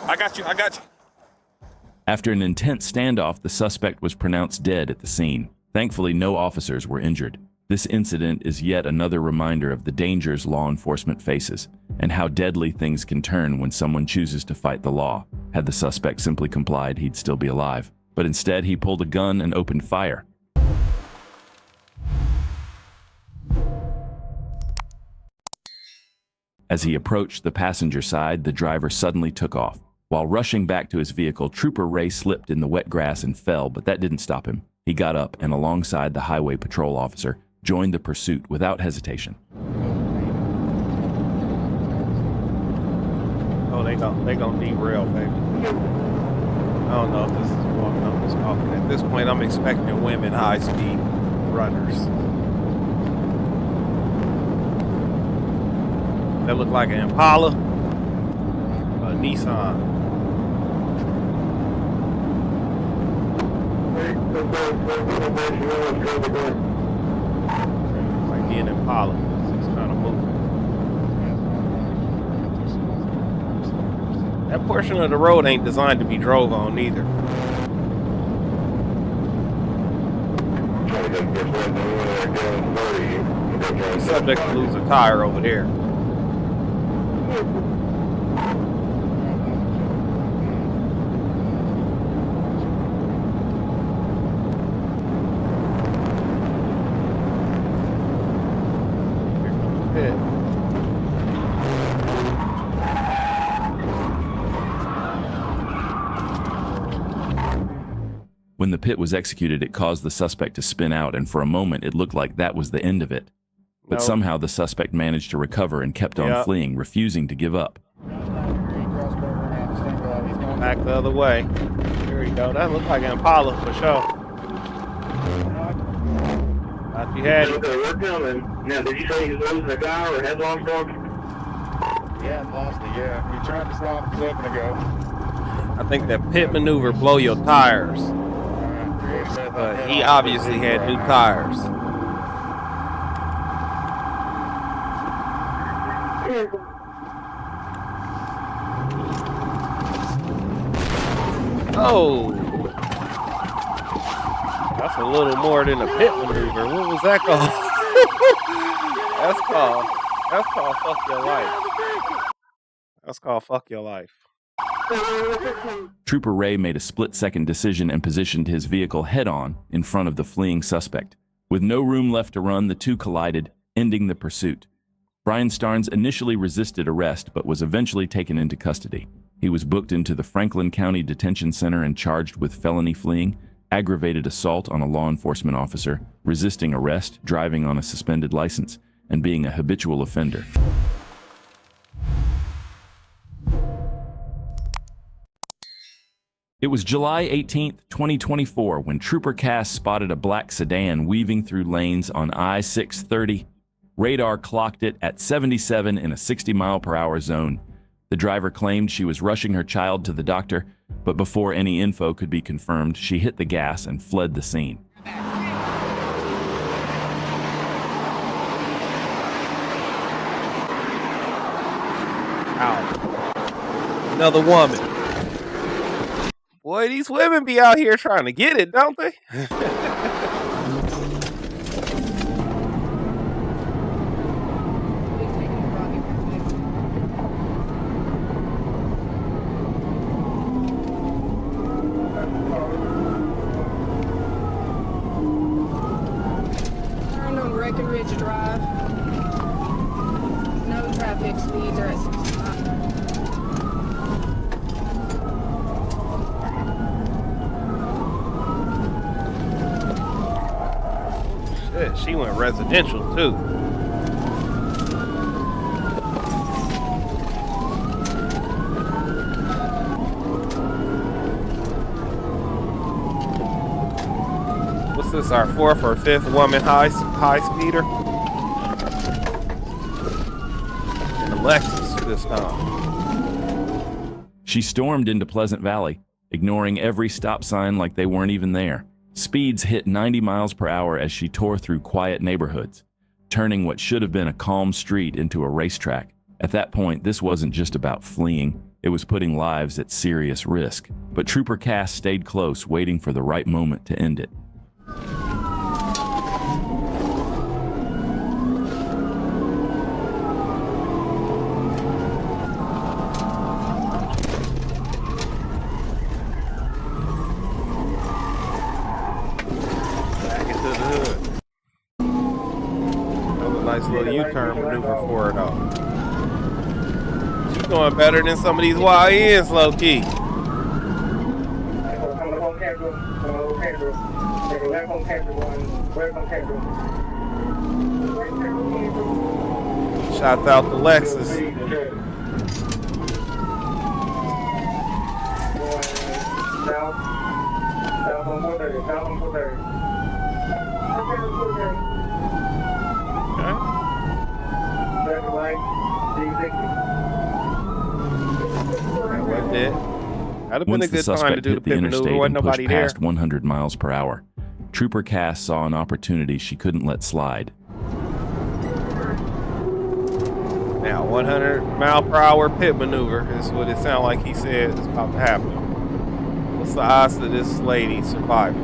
[SPEAKER 7] I got you.
[SPEAKER 4] After an intense standoff, the suspect was pronounced dead at the scene. Thankfully, no officers were injured. This incident is yet another reminder of the dangers law enforcement faces and how deadly things can turn when someone chooses to fight the law. Had the suspect simply complied, he'd still be alive. But instead, he pulled a gun and opened fire. As he approached the passenger side, the driver suddenly took off. While rushing back to his vehicle, Trooper Ray slipped in the wet grass and fell, but that didn't stop him. He got up and, alongside the highway patrol officer, joined the pursuit without hesitation.
[SPEAKER 3] Oh, they gonna derail, baby. I don't know if this is what I'm just talking. At this point, I'm expecting women high-speed runners. That look like an Impala, a Nissan. Like an Impala, it's kind of moving. That portion of the road ain't designed to be drove on either. The subject to lose a tire over there.
[SPEAKER 4] When the pit was executed, it caused the suspect to spin out, and for a moment it looked like that was the end of it. But somehow the suspect managed to recover and kept on fleeing, refusing to give up.
[SPEAKER 3] Back the other way. There you go. That looks like an Impala for sure. Thought you had him.
[SPEAKER 6] Okay, we're coming. Now, did you say he was losing a guy or headlong struck?
[SPEAKER 11] Yeah, lost it, yeah. We tried to stop a second ago.
[SPEAKER 3] I think that pit maneuver blow your tires. But he obviously had new tires. Oh, that's a little more than a pit maneuver. What was that called? That's called fuck your life. That's called fuck your life.
[SPEAKER 4] Trooper Ray made a split-second decision and positioned his vehicle head-on in front of the fleeing suspect. With no room left to run, the two collided, ending the pursuit. Brian Starnes initially resisted arrest but was eventually taken into custody. He was booked into the Franklin County Detention Center and charged with felony fleeing, aggravated assault on a law enforcement officer, resisting arrest, driving on a suspended license, and being a habitual offender. It was July 18, 2024, when Trooper Cass spotted a black sedan weaving through lanes on I-630. Radar clocked it at 77 in a 60-mile-per-hour zone. The driver claimed she was rushing her child to the doctor, but before any info could be confirmed, she hit the gas and fled the scene.
[SPEAKER 3] Ow. Another woman. Boy, these women be out here trying to get it, don't they?
[SPEAKER 13] Turned on Breckenridge Drive. No traffic, speeds are at 65.
[SPEAKER 3] Shit, she went residential too. What's this, our fourth or fifth woman high speeder? And a Lexus this time.
[SPEAKER 4] She stormed into Pleasant Valley, ignoring every stop sign like they weren't even there. Speeds hit 90 miles per hour as she tore through quiet neighborhoods, turning what should have been a calm street into a racetrack. At that point, this wasn't just about fleeing, it was putting lives at serious risk. But Trooper Cass stayed close, waiting for the right moment to end it.
[SPEAKER 3] Little U-turn maneuver for her though. She's doing better than some of these YNs, low key. Shouts out to Lexus. That'd have been a good time to do the pit maneuver. Wasn't nobody there.
[SPEAKER 4] Past 100 miles per hour. Trooper Cass saw an opportunity she couldn't let slide.
[SPEAKER 3] Now, 100 mile per hour pit maneuver is what it sounded like he said is about to happen. What's the odds of this lady surviving?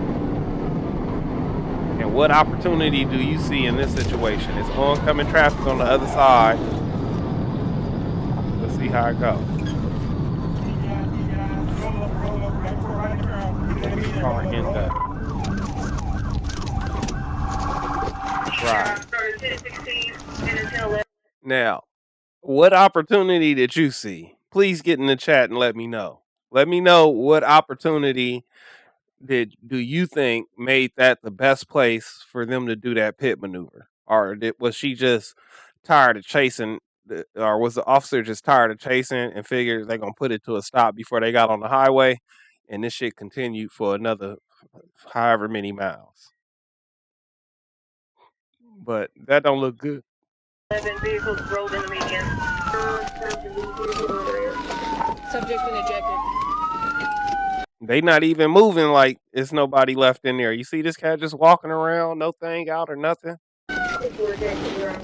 [SPEAKER 3] And what opportunity do you see in this situation? It's oncoming traffic on the other side. Let's see how it goes. Right. Now, what opportunity did you see? Please get in the chat and let me know. Let me know what opportunity do you think made that the best place for them to do that pit maneuver? Or was she just tired of chasing, or was the officer just tired of chasing and figured they're going to put it to a stop before they got on the highway, and this shit continued for another however many miles? but that don't look good.
[SPEAKER 10] 11 vehicles rolled in the median.
[SPEAKER 13] Subject been ejected.
[SPEAKER 3] They not even moving like it's nobody left in there. You see this cat just walking around, no thing out or nothing.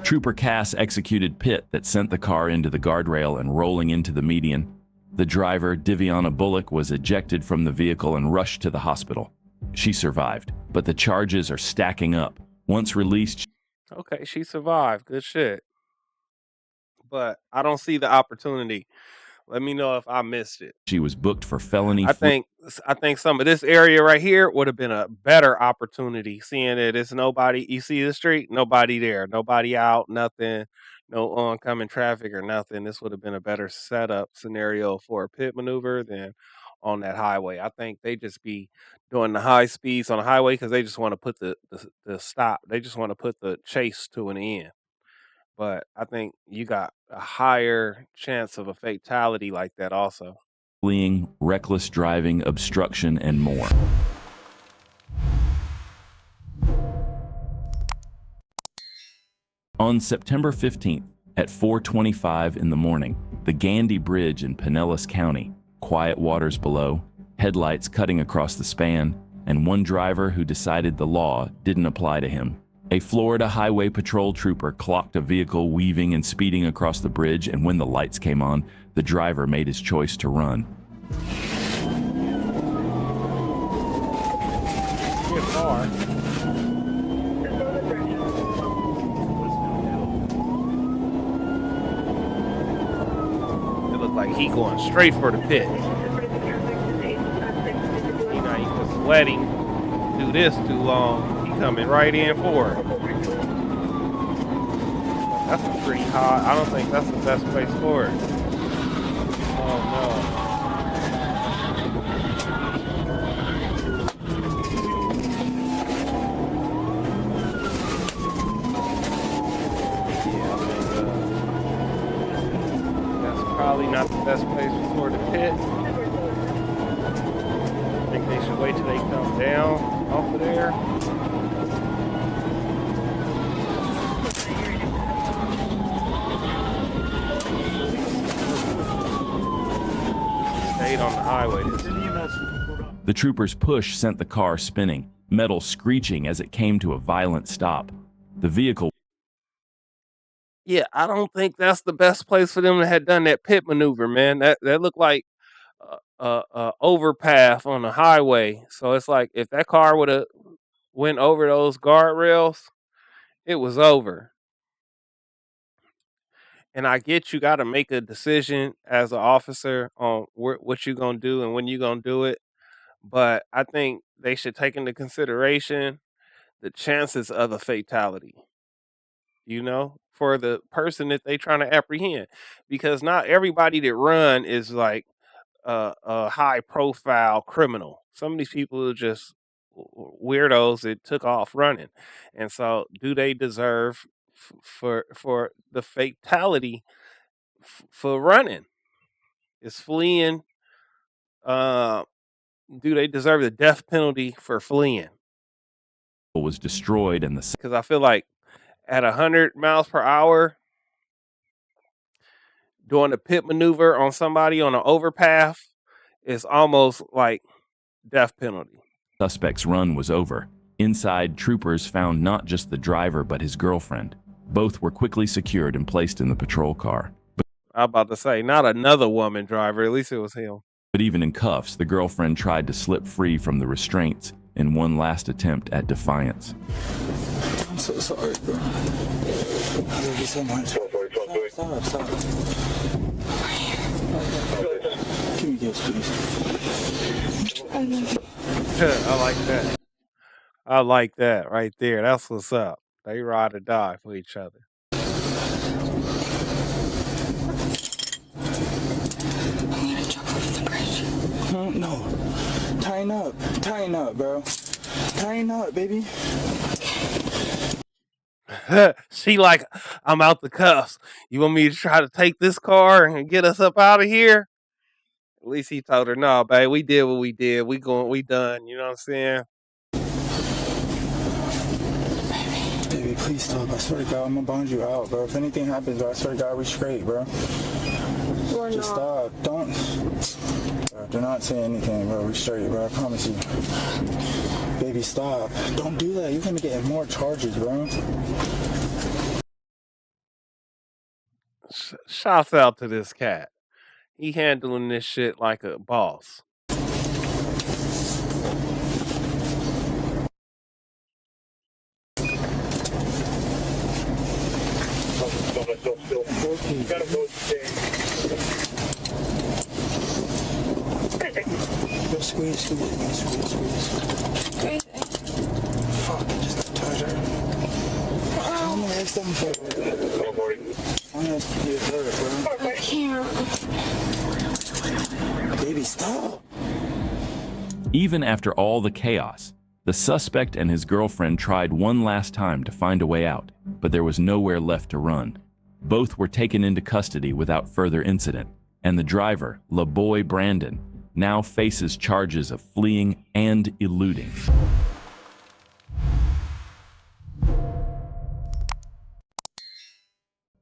[SPEAKER 4] Trooper Cass executed Pitt that sent the car into the guardrail and rolling into the median. The driver, Diviana Bullock, was ejected from the vehicle and rushed to the hospital. She survived, but the charges are stacking up. Once released,
[SPEAKER 3] Okay, she survived. Good shit. But I don't see the opportunity. Let me know if I missed it.
[SPEAKER 4] she was booked for felony
[SPEAKER 3] I think some of this area right here would have been a better opportunity, seeing that it's nobody. You see the street, nobody there, nobody out, nothing, no oncoming traffic or nothing. This would have been a better setup scenario for a pit maneuver than on that highway. I think they just be doing the high speeds on the highway because they just want to put the stop. They just want to put the chase to an end. But I think you got a higher chance of a fatality like that also.
[SPEAKER 4] fleeing, reckless driving, obstruction, and more. On September 15th, at 4:25 in the morning, the Gandy Bridge in Pinellas County, quiet waters below, headlights cutting across the span, and one driver who decided the law didn't apply to him. A Florida Highway Patrol trooper clocked a vehicle weaving and speeding across the bridge, and when the lights came on, the driver made his choice to run.
[SPEAKER 3] Good car. It looked like he going straight for the pit. You know, you just let him do this too long. He coming right in for it. That's a pretty high. I don't think that's the best place for it. Oh no. Probably not the best place for the pit. I think they should wait till they come down off of there. Stayed on the highway.
[SPEAKER 4] The trooper's push sent the car spinning, metal screeching as it came to a violent stop. The vehicle.
[SPEAKER 3] Yeah, I don't think that's the best place for them to have done that pit maneuver, man. That looked like overpath on the highway. So it's like if that car would have went over those guardrails, it was over. And I get you got to make a decision as an officer on what you're gonna do and when you're gonna do it. But I think they should take into consideration the chances of a fatality. You know, for the person that they trying to apprehend, because not everybody that run is like a high profile criminal. Some of these people are just weirdos that took off running, and so do they deserve for the fatality for running? Is fleeing? Do they deserve the death penalty for fleeing?
[SPEAKER 4] Was destroyed, and
[SPEAKER 3] because I feel like at 100 miles per hour, doing a pit maneuver on somebody on an overpath is almost like death penalty.
[SPEAKER 4] Suspect's run was over. Inside, troopers found not just the driver but his girlfriend. Both were quickly secured and placed in the patrol car.
[SPEAKER 3] I'm about to say, not another woman driver. At least it was him.
[SPEAKER 4] But even in cuffs, the girlfriend tried to slip free from the restraints in one last attempt at defiance.
[SPEAKER 14] I'm so sorry, bro. I love you so much. Stop. Give me this, please.
[SPEAKER 3] I like that. I like that right there. That's what's up. They ride or die for each other.
[SPEAKER 14] No. Tighten up, bro. Tighten up, baby.
[SPEAKER 3] She like, I'm out the cuffs. You want me to try to take this car and get us up out of here? At least he told her, no, babe, we did what we did. We done. You know what I'm saying?
[SPEAKER 14] Baby, Please stop. I swear to God, I'm gonna bond you out, bro. If anything happens, bro, I swear to God, we straight, bro. Just stop. Don't. Bro, do not say anything, bro. We straight, bro. I promise you. Baby, stop. Don't do that. You're gonna get more charges, bro.
[SPEAKER 3] Shouts out to this cat. He handling this shit like a boss.
[SPEAKER 14] Squeeze. Fuck, just touch her. Tell me next time for I'm gonna get hurt, bro. I can't. Baby, stop.
[SPEAKER 4] Even after all the chaos, the suspect and his girlfriend tried one last time to find a way out, but there was nowhere left to run. Both were taken into custody without further incident, and the driver, LaBoy Brandon, now faces charges of fleeing and eluding.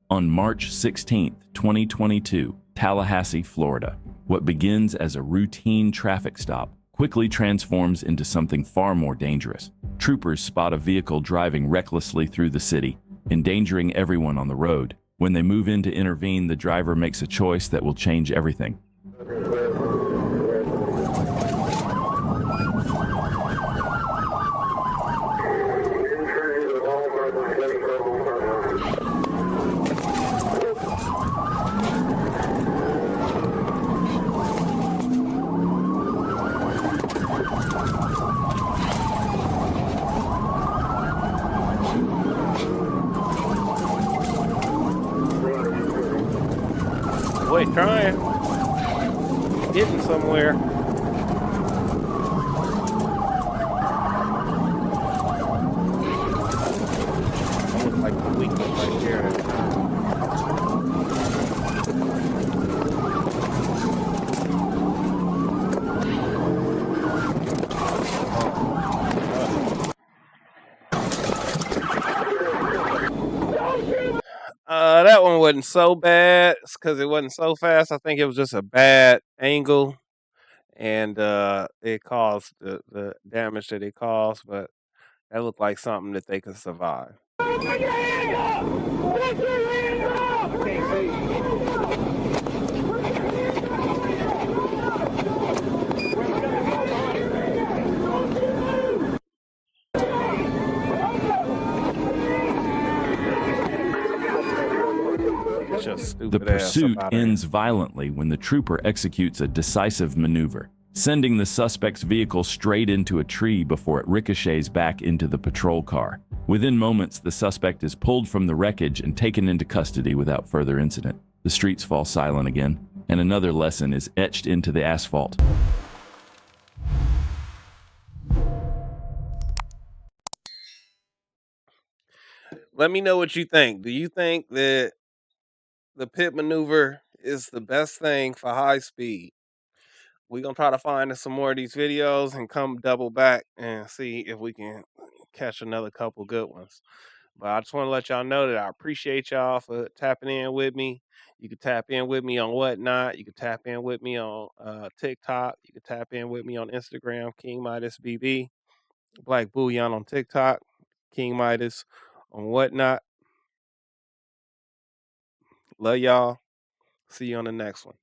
[SPEAKER 4] On March 16, 2022, Tallahassee, Florida, what begins as a routine traffic stop quickly transforms into something far more dangerous. Troopers spot a vehicle driving recklessly through the city, endangering everyone on the road. When they move in to intervene, the driver makes a choice that will change everything.
[SPEAKER 3] Boy, trying. Getting somewhere. Almost like the weakness right here. That one wasn't so bad because it wasn't so fast. I think it was just a bad angle, and it caused the damage that it caused. But that looked like something that they could survive.
[SPEAKER 4] The pursuit ends violently when the trooper executes a decisive maneuver, sending the suspect's vehicle straight into a tree before it ricochets back into the patrol car. Within moments, the suspect is pulled from the wreckage and taken into custody without further incident. The streets fall silent again, and another lesson is etched into the asphalt.
[SPEAKER 3] Let me know what you think. Do you think that the pit maneuver is the best thing for high speed? We're going to try to find some more of these videos and come double back and see if we can catch another couple good ones. But I just want to let y'all know that I appreciate y'all for tapping in with me. You can tap in with me on Whatnot. You can tap in with me on TikTok. You can tap in with me on Instagram, King Midas BB. Black Bullion on TikTok, King Midas on Whatnot. Love y'all. See you on the next one.